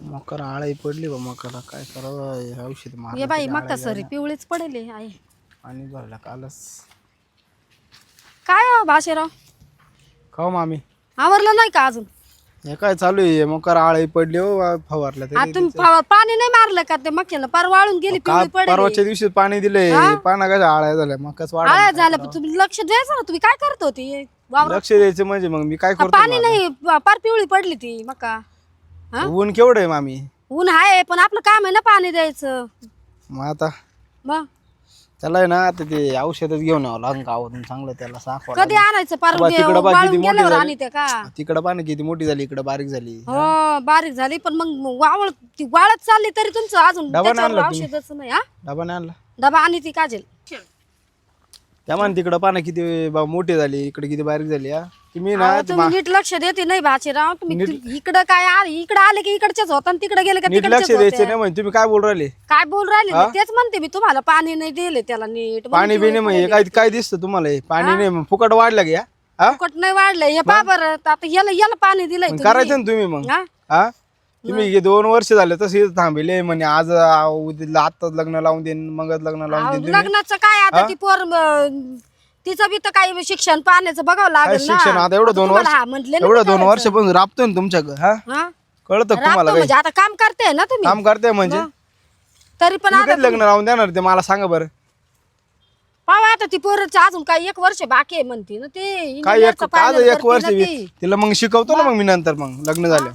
मकर आळी पडली बा मकाला काय करावं हे औषध ये मारलं बाई तरी मका आळा सरी जाईना. पिवळीच पडेल आहे. पाणी भरलं कालच. काय हो भाषेराव खाऊ मामी आवरलं नाही का अजून? हे काय चालू आहे मकर आळी पडली हो फवारलं तरी तुम्ही पाणी नाही मारलं का ते मक्याला पार वाळून गेली का पिवळी पडेल. परवाच्या दिवशी पाणी दिले पाना कशा आळ्या झाल्या मकाच वाढ आळ्या झालं पण तुम्ही लक्ष द्यायचं ना. तुम्ही काय करत होती वावरात? लक्ष द्यायचं म्हणजे मग मी काय करतो पाणी नाही पार पिवळी पडली ती मका. मग? ऊन केवढं आहे मामी ऊन आहे पण आपलं काम आहे ना पाणी द्यायचं. मग आता मग त्याला आहे ना आता ते औषधच घेऊन यावं लागेल गावातून चांगलं त्याला साखर कधी आणायचं पार बाबा, तिकडं बा किती वाळून मोठी गेल्यावर झाली. आणि ते का तिकडं पाणी किती मोठी झाली इकडं बारीक झाली. हो बारीक झाली पण मग वावळ ती वाळत चालली तरी तुमचं अजून डबा नाही त्याच्यावर आणला तुम्ही? औषधच नाही. हा डबा नाही आणला डबा आणि ती काजेल त्या मान तिकडं पानं किती मोठी झाली इकडे किती बारीक झाली हा तुम्ही ना अहो, तुम्ही नीट लक्ष देते नाही भाचीराव. तुम्ही इकडं काय इकडं आले की इकडच्याच होता आणि तिकडे गेले का नीट लक्ष तिकडच्याच द्यायचं होत्या. नाही म्हणजे तुम्ही काय बोल राहिले काय बोल राहिले मी तेच म्हणते मी तुम्हाला पाणी नाही दिले त्याला नीट पाणी बिणे म्हणजे काय काय दिसतं तुम्हाला हे? पाणी नाही मग फुकट वाढलं का या? हा फुकट नाही वाढलं हे पा बरं आता याला पाणी दिलंय मग तुम्ही. करायचं ना तुम्ही मग हा? हा तुम्ही हे 2 वर्ष झाले तसे थांबले म्हणे आज उद्या आत्ताच लग्न लावून देईन मगच लग्न लावून देईन तुम्ही लग्नाचं काय आता ती पोर तिचं बी तर काही शिक्षण पाण्याचं बघावं काय लागेल ना. शिक्षण आता एवढं 2 वर्ष हा म्हटले ना एवढं 2 वर्ष पण राबतोय ना तुमच्याकडे हा हा? कळतं का तुम्हाला राबतो काही म्हणजे आता काम करते ना तुम्ही काम करते म्हणजे तरी पण तुम्ही कधी लग्न लावून देणार ते मला सांगा बरं पाहा आता ती पोरचं अजून काही 1 वर्ष बाकी आहे म्हणते ना ते काय इंजिनिअरचं काय final 1 करते वर्ष ना ती. तिला मग शिकवतो ना मग मी नंतर मग लग्न झालं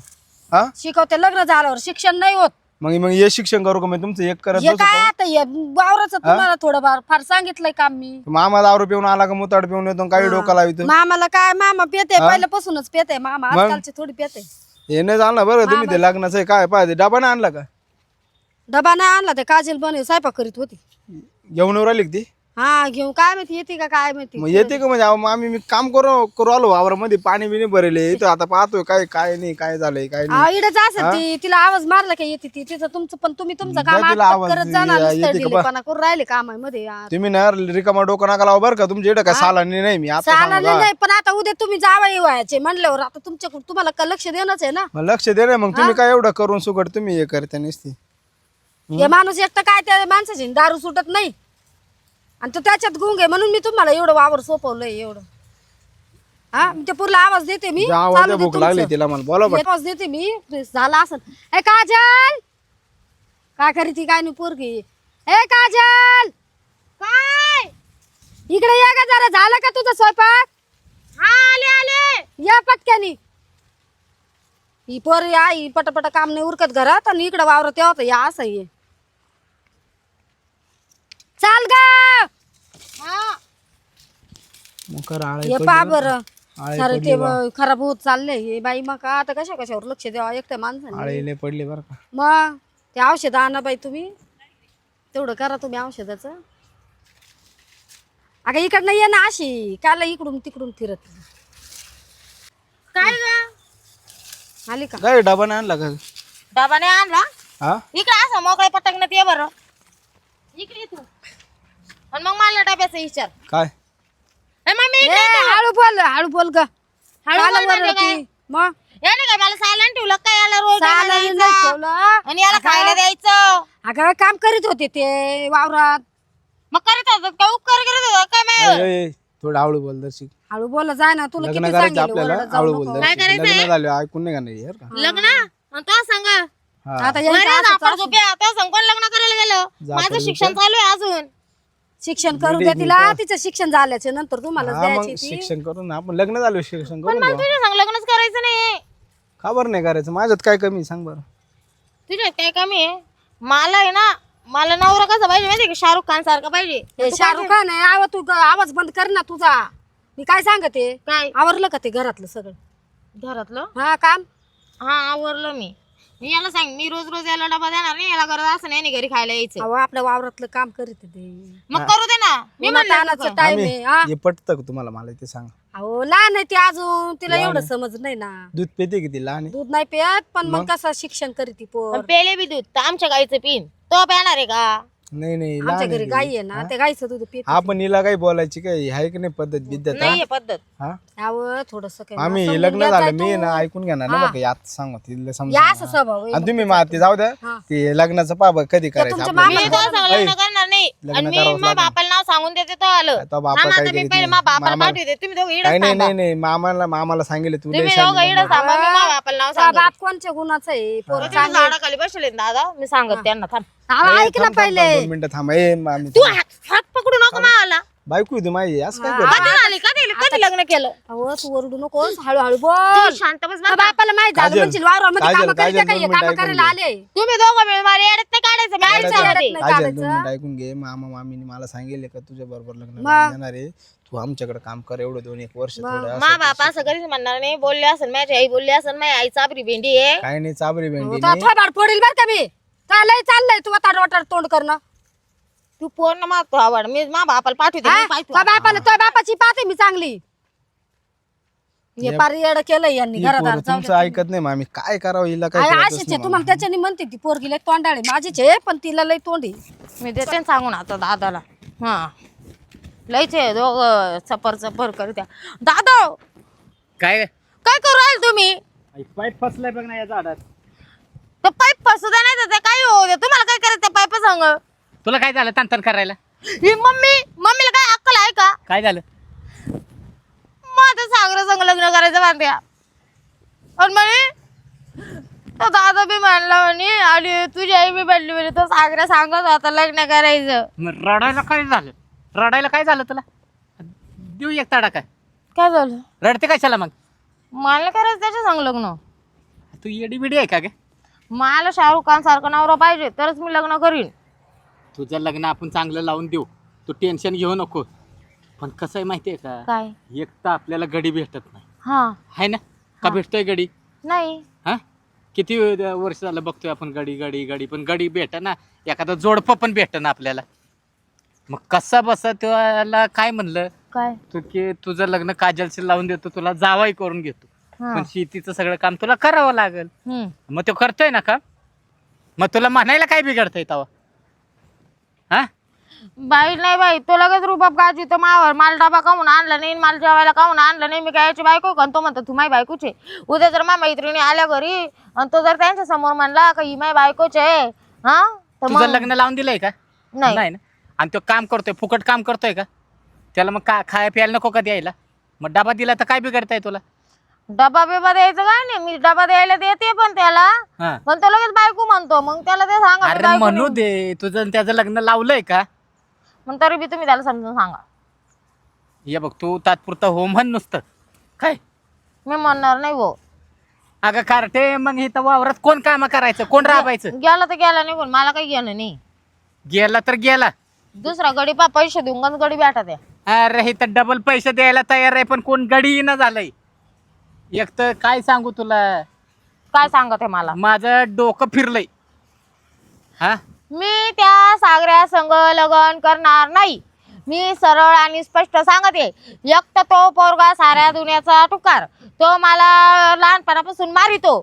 हा शिकवते लग्न झाल्यावर शिक्षण नाही होत. मग हे शिक्षण करू का मी तुमचं एक करत हे बसू काय आता हे वावराचं तुम्हाला थोडंफार फार सांगितलंय काम मी. मामा दारू पिऊन आला का मुताड पिऊन येतो काही डोका लावितो मामाला काय मामा पेते पहिल्यापासूनच पेते मामा आजकालचे थोडी पेते. हे नाही जाणलं बरं तुम्ही ते लग्नाचं आहे काय पाहिजे डबा नाही आणला का डबा नाही आणला ते काजल बनव स्वयंपाक करीत होती. घेऊन राहिली का ती हा घेऊन काय माहिती येते का काय माहिती. मग येते का म्हणजे अहो, आम्ही मी काम करू आलो वावरामध्ये पाणी बिणी भरेले इथं आता पाहतोय काय काय नाही काय झालंय काय नाही इडच असत ती तिला आवाज मारला का येते ती तिचं तुमचं पण तुम्ही तुमचं काम द्या तिला आटपट आवाज, करत जाणार येते नुसतं का ढिलेपणा करून राहिले कामामध्ये तुम्ही ना रिकामा डोकं नका लावा बरं का तुमच्या इकडे काय सालानी नाही मी आता चालले सांगू का? नाही पण आता उद्या तुम्ही जावई व्हायचे म्हणल्यावर आता तुमच्या तुम्हाला का लक्ष देणंच आहे ना. मग लक्ष दे ना मग तुम्ही काय एवढं करून सुकट तुम्ही हे करता नसती हे माणूस एकटं काय त्या माणसाची दारू सुटत नाही आणि तो त्याच्यात गुंग आहे म्हणून मी तुम्हाला एवढं वावर सोपवलंय एवढं. हा मी त्या पुरला आवाज देते मी आवाज चालू दे भूक लागली तुमचं. तिला मला बोला बरं आवाज देते मी झाला असं. ए काजल काय करी ती काय नाही पोरगी. ए काजल काय इकडे ये का जरा झालं का तुझा स्वयंपाक? आले आले या पटक्यानी. ही पोर आई पटापट काम नाही उरकत घरात आणि इकडे वावरत यावं या असं ये चाल ग. हे पा बरं सारे ते खराब होत चालले हे बाई मग आता कशावर लक्ष द्यावा एकट्या माणसाने. आळीले पडले बरं का मग ते औषध आणा बाई तुम्ही तेवढं करा तुम्ही औषधाचं. अगं इकडनं ये ना अशी काला इकडून तिकडून फिरत काय ग आली का? काय डबा नाही आणला का डबा नाही आणला हा इकडे असं मोकळे पटकण्यात ये बरं इकडे तू आणि मग मला डब्याचा विचार काय मम्मी हळू बोल ग. हळू बोल म्हणजे काय? मग याने काय मला सायलेंट ठेवलं काय याला रोज डबा चालायला द्यायचा? नाही ठेवलं. आणि याला खायला द्यायचं अगं काम करीत होते ते वावरात. मग करत होतात का उपकार करत होता काय माय थोडं आवडू बोल दर्शिक हळू बोल जाय ना तुला लग्न किती करायचं सांगितलं आपल्याला ओरडत जाऊ आवडू नको. बोल दर्शिक लग्न झालं ऐकून नाही का नाही यार का लग्न आणि तो सांग हा आता यांचं असंच आपण झोप्या तो सांग कोण लग्न करायला गेलं माझं शिक्षण चालू आहे अजून शिक्षण करू द्या तिला तिचं शिक्षण झाल्याचे नंतर तुम्हाला हा, मग द्यायची ती. शिक्षण करून आपण लग्न झालं शिक्षण पण करून मला देऊ. तुझ्या सांग लग्नच करायचं नाही का बरं नाही करायचं माझ्यात काय कमी आहे, सांग बरं तुझ्यात काय कमी आहे मला आहे ना मला नवरा कसा पाहिजे माहिती का शाहरुख खान सारखा पाहिजे हे शाहरुख खान आहे आवा तू आवाज बंद कर ना तुझा. मी काय सांगते काय आवरलं का ते घरातलं सगळं? घरातलं हा काम हा आवरलं मी याला सांग मी रोज रोज याला डबा देणार नाही याला गरज असं नाही घरी खायला यायचं अहो आपल्या वावरातलं काम करीत ते. मग करू दे ना मी म्हणलं टाइम आहे हा. हे पटतं का तुम्हाला मला ते सांग अहो लहान आहे ती अजून तिला एवढं समज नाही ना. दूध पिते किती लहान आहे दूध नाही पियत पण मग कसं शिक्षण करीत ती पोर. पेले बी दूध तर आमच्या गाईचं पिन तो पिणार आहे का नाही नाही आमच्या लहान घरी आहे गाई ती. आहे ना ते गाईचं दूध पित हा पण हिला काही बोलायची काय आहे की नाही पद्धत बिद्धत हा? नाहीये पद्धत. हा यावं थोडस आम्ही हे लग्न झालं मी ना ऐकून घेणार ना बघ यात सांगू तिला समजा या असं स्वभाव आहे. आणि तुम्ही ते जाऊ द्या हा. ते लग्नाचं पाबा कधी करायचं तुमच्या आपल्याला. मी तुला सांग लग्न करणार नाही लग्न आणि मी करावंच माझ्या लागेल. बापाला नाव सांगून देते तो आलं. आता बापा थांब काय आता मी करीत पहिले नाही. माझ्या बापाला मामा- पाठवते तुम्ही दोघं काही इडच नाही थांबा. नाही नाही मामाला सांगितलं तू तुम्ही लय दोघं शानी इडच थांबा मी माझ्या बापाला नाव तुझा सांगते. बाप कोणच्या गुणाचा आहे पोरं तुम्ही झाडाखाली बसले ना दादा मी सांगत त्यांना थांब. हा, ऐक ना पहिले 2 मिनिटं थांबा ए मामी तू हात पकडू नको मला. बायको आहे तू माझी असं काय कधी झाली कधी लग्न केलं अहो तू ओरडू नकोस हळूहळू बोल तुम्ही शांत बस हा, बरं का? बापाला माहित झालं काजल, म्हणजे वावरामध्ये काजल, काम काजल, करायचं दोन काय मिनिटं काम ऐकून करायला घे. आले तुम्ही दोघं मिळून मला येड्यात नाही काढायचं मी आईचं काजल, होते. नाही काजल, काढायचं. 2 मिनिटं ऐकून घे मामीने मला सांगितले का तुझ्या बरोबर लग्न लावून देणार आहे तू आमच्याकडे काम कर एवढं 2-1 वर्ष थोडं असं मा बाप असं कधीच म्हणणार नाही बोलले असेल माझी आई बोलली असेल माझी आई चाबरी भेंडी आहे. काय नाही चाबरी भेंडी तो थोबाड फोडील बर का मी चाललंय तू आता रोटार तोंड करणं तू पूर्ण मागतो आवड मी मा बापाला पाठवते मी पाहतो. तो बापाची पाहते मी चांगली हे पार येडं केलं यांनी घरादार तुमचं ऐकत नाही मामी काय करावं हिला काय कळतच अशीच आहे तुम्हाला त्याच्यानी म्हणते ती पोरगी लय तोंडाळे माझीच आहे पण तिला लय तोंडी मी देते ना सांगून आता दादाला. हा लयच आहे दोघं चपर करत्या. दादा काय काय करू राहिले तुम्ही? पाईप फसलाय बघ ना या झाडात. तो पाईप फसू द्या नाही तर ते काय होऊ दे. तुम्हाला काय करायचं त्या पाईप सांग. तुला काय झालं तंतन करायला? ही मम्मीला काय अक्कल आहे का? काय झालं? माझं सागरा संग लग्न करायचं बांध्या आणि म्हणे तो दादा बी म्हणला म्हणे आणि तुझी आई बी बनली म्हणे तो सागरा सांगत होता लग्न करायचं. मग रडायला काय झालं? रडायला काय झालं तुला? देऊ एक तडा काय? काय झालं? रडते कशाला मग? मला करायचं त्याच्या सांग लग्न. तू येडी बिडी आहे का ग? मला शाहरुख खान सारखं नवरा पाहिजे तरच मी लग्न करीन. तुझं लग्न आपण चांगलं लावून देऊ, तू टेन्शन घेऊ नको. पण कसं आहे माहितीये का, काय? एक तर आपल्याला गडी भेटत नाही हा आहे ना का? भेटतोय गडी? नाही हा किती वर्ष झालं बघतोय आपण गडी गडी गडी, पण गडी भेट ना. एखादं जोडपं पण भेट ना आपल्याला. मग कसा बसा त्याला काय म्हणलं काय? तू की तुझं लग्न काजलशी लावून देतो, तुला जावाई करून घेतो, हा. पण शेतीचं सगळं काम तुला करावं लागेल. मग तो करतोय ना का? मग तुला म्हणायला काय बिघडतंय तवा? हा बाई नाही बाई तो लगेच रुबाब गाजी तो मावर मला डबा काहून आणला नाही मला जेवायला काहून आणलं नाही. मी काय याची बायको का? तो म्हणतो तू माझी बायकोच आहे. उद्या जर माझ्या मैत्रिणी आल्या घरी आणि तो जर त्यांच्या समोर म्हणला का ही माझी बायकोच आहे हा तर तुझं मग लग्न लावून दिलंय का? नाही ना. आणि तो काम करतोय, फुकट काम करतोय का? त्याला मग का खाया प्यायला नको का द्यायला? मग डबा दिला तर काय बिघडताय तुला? डबा बिबा द्यायचं काय नाही. मी डबा द्यायला देते पण त्याला हा. पण तो लगेच बायको म्हणतो. मग त्याला ते सांगा मी अरे बायको म्हणू नाही. दे, तुझं आणि त्याचं लग्न लावलंय का? मग तरी बी तुम्ही त्याला समजून सांगा. ये बघ तू तात्पुरता हो म्हण नुसतं काय. मी म्हणणार नाही हो. अगं कारटे मग इथं वावरात कोण काम करायचं, कोण राबायचं? गेला तर गेला नाही पण मला काही घेणं नाही. गेला तर गेला. दुसरा गडी पा पैसे देऊन गंज गडी भेटत आहे. अरे हे तर डबल पैसे द्यायला तयार आहे, पण कोण गडी न झालंय. एक तर काय सांगू तुला, काय सांगत आहे मला? माझं डोकं फिरलंय. हा मी त्या सागऱ्या संग लग्न करणार नाही. मी सरळ आणि स्पष्ट सांगते. एक तर तो पोरगा साऱ्या दुनियाचा टुकार. तो मला लहानपणापासून मारितो.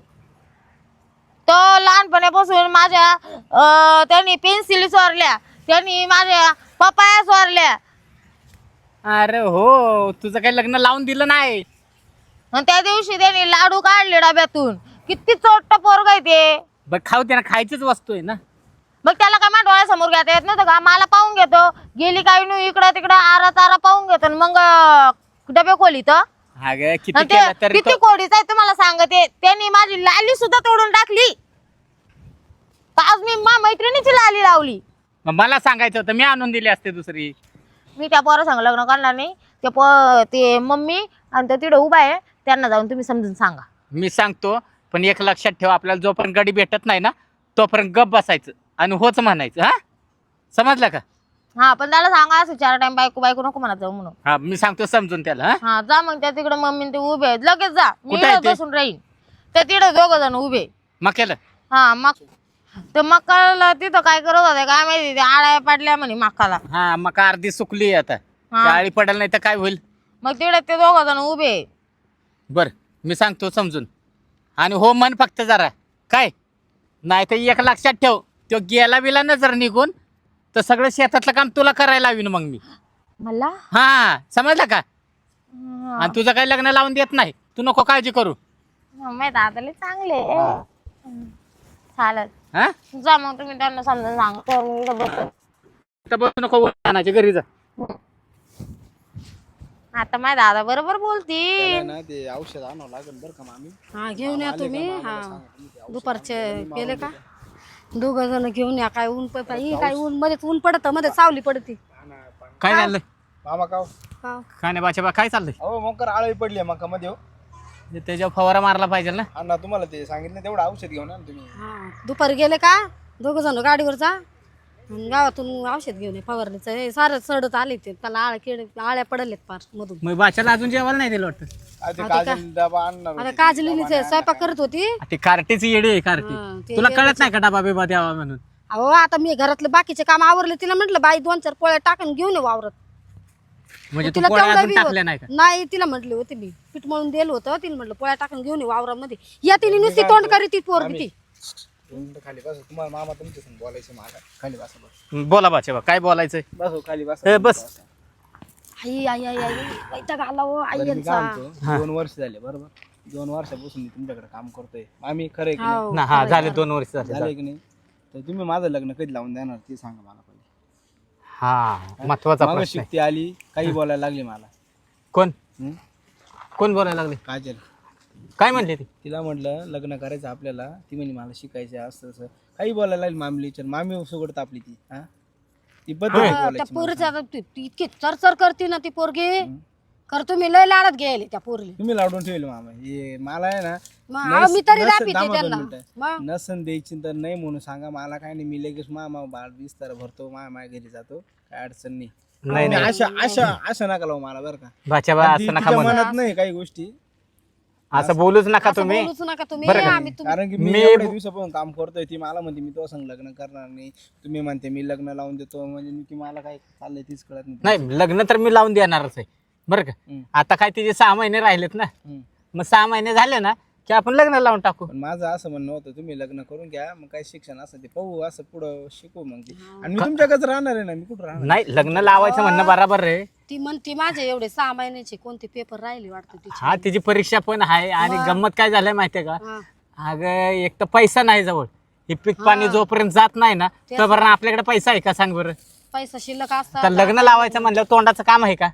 तो लहानपणापासून माझ्या त्यांनी पेन्सिली चोरल्या, त्यांनी माझ्या पपाया चोरल्या अरे हो, तुझं काही लग्न लावून दिलं नाही. आणि त्या दिवशी त्यांनी लाडू काढले डब्यातून. किती चोट्ट पोरगा आहे ते. बघ खाऊ दे ना, खायचीच वस्तू आहे ना. मग त्याला काय माझ्या डोळ्यासमोर घेता येत नव्हतं का? मला पाहून घेतो, गेली काही नाही इकडं तिकडं आरा तारा पाहून घेतो आणि मग डबे खोली तर अगं किती केलं तरी किती कोडीच आहे तुम्हाला सांगते. त्यांनी माझी लाली सुद्धा तोडून टाकली. आज मी मैत्रिणीची लाली लावली. मग मला सांगायचं होतं, मी आणून दिली असते दुसरी. मी त्या पोरा संग लग्न करणार नाही. ते मम्मी आणि ते तिकडे उभा आहे त्यांना जाऊन तुम्ही समजून सांगा. मी सांगतो, पण एक लक्षात ठेव, आपल्याला जोपर्यंत गडी भेटत नाही ना तोपर्यंत गप बसायचं आणि होच म्हणायचं. हा समजलं का? हा पण त्याला सांगा असं 4 टाइम बायको बायको नको म्हणत जाऊ म्हणून. हा मी सांगतो समजून त्याला. हा हा जा मग त्या तिकडे मम्मी ते उभे आहेत लगेच जा. मी कुठं आहे इकडे ते? बसून राहीन. ते तिकडे 2 जण उभे. मग केलं. हा मग ते मकाला तिथं काय करत होते काय माहिती. ते आळ्या पाडल्या म्हणे मकाला. हा मग अर्धी सुकली आता, हा. काळी पडेल नाही तर काय होईल. मग तिकडे ते 2 जण उभे. बर मी सांगतो समजून, आणि हो मन फक्त जरा काय नाही तर एक लक्षात ठेव, तो गेला बिला नजर निघून तर सगळं शेतातलं काम तुला करायला लावीन मग मी. मला हा समजलं का? आणि तुझं काही लग्न लावून देत नाही, तू नको काळजी करू. मम्मी दादाले चांगले चालत. हा जा मग तुम्ही त्यांना समजून सांगा. मी इथं बसते. तर बसू नको, आणायच्या घरी जा. आता माझ्या दादा बरोबर त्याला बोलतील. ना ते औषध आणावं लागेल बरं का मामी. हा घेऊन या तुम्ही. हा सांगा दुपारचे केले का? दोघं जण घेऊन या. काय ऊन काय ऊन मध्ये ऊन पडत मध्ये सावली पडती. काय झालं? मामा काव हा. काय नाही बाच्या बा, काय चाललंय? अहो मकर आळवी पडली मका मध्ये हो. त्याच्यावर फवारा मारला पाहिजे ना. अण्णा तुम्हाला ते सांगितलं तेवढं औषध घेऊन या ना तुम्ही. हा दुपारी गेले का दोघं जण गाडीवर जा आणि गावातून औषध घेऊन ये फवारणीचं. हे सारं सडत आले ते त्याला आळ्या पडलेत पार मधून. मग बाच्याला अजून जेवायला नाही दिलं वाटतं. ते काजल डबा आणणार आता होते. काजलीने स्वयंपाक करत होती. ती कार्टीची येडी आहे हा, कार्टी. ते तुला कळत नाही का डबा बिबा द्यावा म्हणून? अहो आता मी घरातले बाकीचे काम आवरले. तिला म्हटलं बाई 2-4 पोळ्या टाकून घेऊन ये वावरत. म्हणजे तू तिला पोळ्या तेवढं अजून बी टाकल्या नाही का? नाही तिला म्हटले होते मी पीठ मळून दिलं होतं. तिला म्हटलं पोळ्या टाकून घेऊन ये वावरामध्ये. या तिने नुसती तोंड करीत ती पोरगी ती. दोन मिनिटं खाली बस. तुम्हाला मामा तुमच्या संग बोलायचं मला. खाली बसा बस. बोला बाच्या बा, काय बोलायचंय? बस हो, खाली बस. ए, बस. आई आई आई आई वैताग आला हो आई मी यांचा. काय म्हणतो, 2 वर्ष झाले बरोबर. 2 वर्षापासून मी तुमच्याकडे काम करतोय. आम्ही खरं आहे की नाही? हो, ना हा झाले 2 वर्ष झाले. झालंय की नाही? तर तुम्ही माझं लग्न कधी लावून देणार ते सांगा मला पहिले. हा महत्वाचा मग प्रश्न आहे. शिकती आली काही बोलायला लागली मला. कोण हं? कोण बोलायला लागले? काजल. काय म्हणले ती? तिला म्हटलं लग्न करायचं आपल्याला. ती म्हणे मला शिकायचं असं तसं काही बोलायला लागली. मामली विचार मामी सुगड तापली ती. हा ती पद्धत आहे त्या बोलायची. पोरीच्या आता ती इतकी चरचर करते ना ती पोरगी. करतो मी लय लाडत घ्यायले त्या पोरीला. तुम्ही लावून ठेवले मामा. हे मला आहे ना मग अहो, मी तरी राबीते थांबा 2 त्यांना. मिनिटं. मग नसन द्यायची तर नाही म्हणून सांगा. मला काय नाही, मी लगेच मामा बाळ विस्तार भरतो. मामा घरी जातो, काय अडचण नाही. नाही नाही अशा अशा अशा नका लावू मला बरं का. बाच्या बा, ती असं नका तिच्या म्हणू. मनात नाही काही गोष्टी. असं बोलूच नका असं तुम्ही. बोलूच नका तुम्ही. बरं का? आम्ही कारण की मी एवढ्या दिवसापासून काम करतोय. ती मला म्हणते मी तो संग लग्न करणार नाही. तुम्ही म्हणते मी लग्न लावून देतो. म्हणजे की मला काय चाललंय तीच कळत नाही. नाही लग्न तर मी लावून देणारच आहे बरं का. हं. आता काय तिचे 6 महिने राहिलेत ना. हं. मग 6 महिने झाले ना की आपण लग्न लावून टाकू. पण माझं असं म्हणणं होतं तुम्ही लग्न करून घ्या. मग काय शिक्षण असं ते पाहू. असं पुढं शिकू मग ते. आणि मी तुमच्याकडेच राहणार आहे ना. मी कुठं राहणार? नाही लग्न लावायचं म्हणणं बरोबर आहे. ती म्हणते माझे एवढे 6 महिन्याचे कोणते पेपर राहिले वाटतं तिचे. हा तिची परीक्षा पण आहे. आणि गंमत काय झालंय माहितीये का? हा. अगं एक तर पैसा नाही जवळ. हे पीक पाणी जोपर्यंत जात नाही ना तोपर्यंत आपल्याकडे पैसा आहे का सांग बरं? पैसा शिल्लक असता तर लग्न लावायचं म्हणलं तोंडाचं काम आहे का?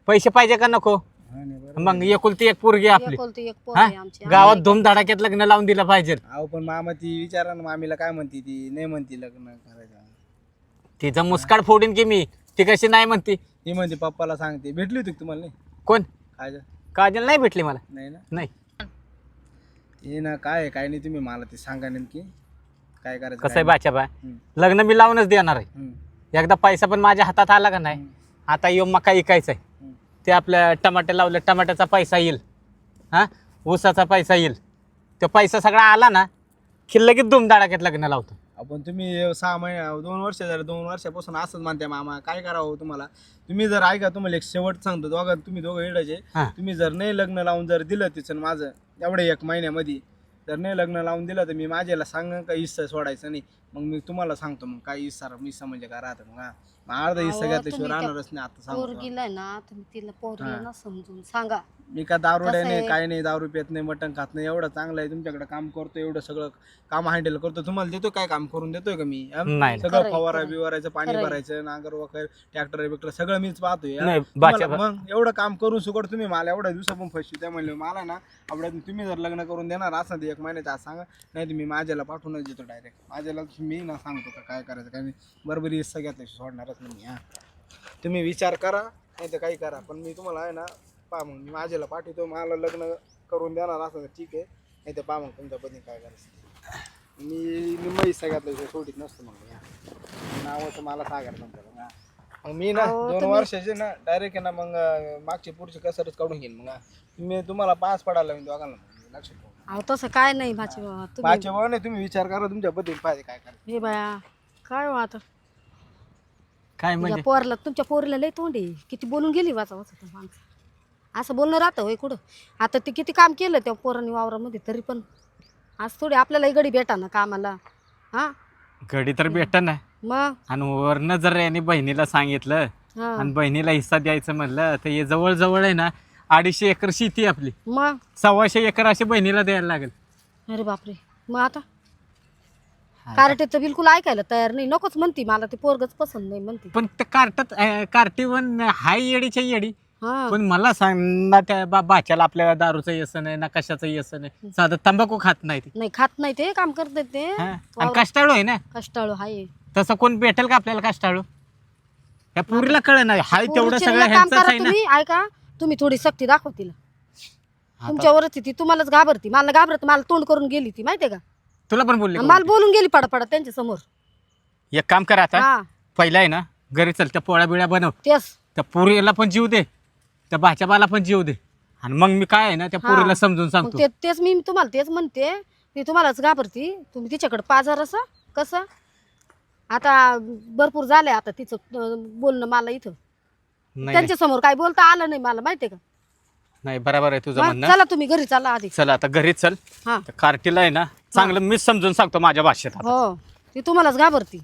पैसे पाहिजे का नको? हा, नाही बरं. मग एकुलती एक पोरगी आपली. एकुलती एक पोर हा? आहे आमची. गावात धूमधडाक्यात लग्न लावून दिलं पाहिजे. अहो पण मामा ती विचारा ना मामीला काय म्हणते. ती नाही म्हणती लग्न करायचं. तिचं मुस्काड फोडीन की मी. ती कशी नाही म्हणती? ती म्हणते पप्पाला सांगते. भेटली होती का तुम्हाला? नाही कोण? काय काजल नाही भेटली मला. नाही ना. नाही हे ना काय काय नाही तुम्ही मला ते सांगा नेमकी काय करायचं. कसं आहे बाच्या बा, हं. लग्न मी लावूनच देणार आहे. हं. एकदा पैसा पण माझ्या हातात आला का नाही. आता यो मका इकायचा आहे. हं. ते आपल्या टमाटे लावले, टमाट्याचा पैसा येईल. हा ऊसाचा पैसा येईल. तो पैसा सगळा आला ना की लगेच धुमधडाक्यात लग्न लावतो. आपण तुम्ही 6 महिने 2 वर्ष झाले. 2 वर्षापासून असंच मानते मामा. काय करावं तुम्हाला. तुम्ही जर ऐका तुम्हाला एक शेवट सांगतो. तुम्ही दोघं येडाचे. हा. तुम्ही जर नाही लग्न लावून जर दिलं तिचं माझं एवढ्या 1 महिन्यामध्ये जर नाही लग्न लावून दिलं तर मी माझ्याला सांग का हिस्सा सोडायचं नाही. मग मी तुम्हाला सांगतो मग काय हिस्सा म्हणजे काय राहतं. मग अर्धा हिस्सा घेतल्याशिवाय राहणारच नाही. आता सांगतो पोरगीला ना तुम्ही तिला पोरीला ना समजून सांगा. मी का दारुड्या कसं नाही आहे? काय नाही. दारू पित नाही, मटण खात नाही. एवढं चांगलं आहे तुमच्याकडे काम करतो. एवढं सगळं काम हँडल करतो. तुम्हाला देतो काय काम करून देतोय का मी? नाही सगळं खरंय, फवारा खरंय. बिवारायचं, पाणी खरंय. भरायचं, नांगर वगैरे, ट्रॅक्टर बिक्टर सगळं मीच पाहतोय. नाही बाच्या बा, मग एवढं काम करून सुकट तुम्ही मला एवढ्या दिवसापासून फसवी. त्या म्हणले मला ना आवडत. तुम्ही जर लग्न करून देणार असं ते 1 महिन्यात आज सांगा. नाही तुम्ही माझ्याला पाठवूनच देतो डायरेक्ट. माझ्याला मी ना सांगतो का काय करायचं काय नाही. बरोबर हिस्सा घेतल्याशी सोडणारच नाही. हा तुम्ही विचार करा नाही तर काही करा. पण मी तुम्हाला आहे ना पहा मग मी माझ्याला पाठवतो. मला लग्न करून देणार असं तर ठीक आहे. नाही तर पहा मग तुमच्या पत्नी काय करायचं. मी निम्मा हिस्सा घेतल्याशिवाय सोडित नसतो. मग नावाचं मला सागर तुमच्या. मग मी ना 2 वर्षाचे ना डायरेक्ट आहे ना मग मागची पुढची कसरच काढून घेईन. मग मी तुम्हाला 5 पडायला मी दोघांना लक्षात ठेवा. अहो तसं काय नाही भाची बाबा तुम्ही. पाचशे भाऊ नाही तुम्ही विचार करा तुमच्या पद्धतीने पाहिजे काय करायचं. हे बाया काय हो आता काय या म्हणजे पोरला तुमच्या पोरीला लय तोंड आहे. किती बोलून गेली वाचा वाचा माणसं. असं बोलणं राहतं होय कुठं. आता ते किती काम केलं त्या पोरांनी वावरामध्ये तरी पण आज थोडी आपल्याला गडी भेटा ना कामाला. हा घडी तर भेट ना. मग आणि वरनं जर याने बहिणीला सांगितलं हा आणि बहिणीला हिस्सा द्यायचं म्हणलं तर हे जवळ आहे ना 250 एकर शेती आहे आपली. मग 125 एकर अशी बहिणीला द्यायला लागेल. अरे बापरे. मग आता कार्टे तर बिलकुल ऐकायला तयार नाही, नकोच म्हणती मला ते पोरगच पसंत नाही म्हणती. पण ते कार्टीवन हाय येडीच्या येडी. हा पण मला सांग ना त्या बाच्याला आपल्या दारूचं व्यसन नाही ना कशाचं व्यसन नाही, साधं तंबाखू खात नाही ती. नाही खात नाही ते, काम करते ते. हा. आणि कष्टाळू आहे ना, कष्टाळू हाय. तसं कोण भेटेल का आपल्याला कष्टाळू? या पुरीला कळ नाही हाय तेवढं पोरीचे सगळं काम ह्यांचंच करा आहे ना. तुम्ही. ऐका, तुम्ही थोडी सक्ती दाखवा तिला. तुमच्यावरच ती तुम्हालाच घाबरती, मला घाबरत, मला तोंड करून गेली ती माहितीये का. तुला पण बोलले का? मला बोलून गेली पडापडा त्यांच्या समोर. एक काम कर आता, हा पहिला आहे ना घरी चल, त्या पोळ्या बिळ्या बनव, तेच. त्या पोरीला पण जीव दे, त्या भाच्या बाला पण जीव दे, आणि मग मी काय आहे ना त्या हा. पोरीला समजून मग सांगतो. तेच मी तुम्हाला तेच म्हणते, ती तुम्हालाच घाबरती. तुम्ही तिच्याकडे पाजार असं कसं. आता भरपूर झालंय आता तिचं बोलणं मला इथं. नाही त्यांच्या समोर काय बोलता आलं नाही मला माहितीये का. नाही, बरोबर आहे तुझं मग म्हणणं. चला तुम्ही घरी चला आधी. चल आता घरी चल, हा त्या कार्टीला आहे ना चांगलं मीच समजून सांगतो माझ्या भाषेत आता. हो ती तुम्हालाच घाबरती.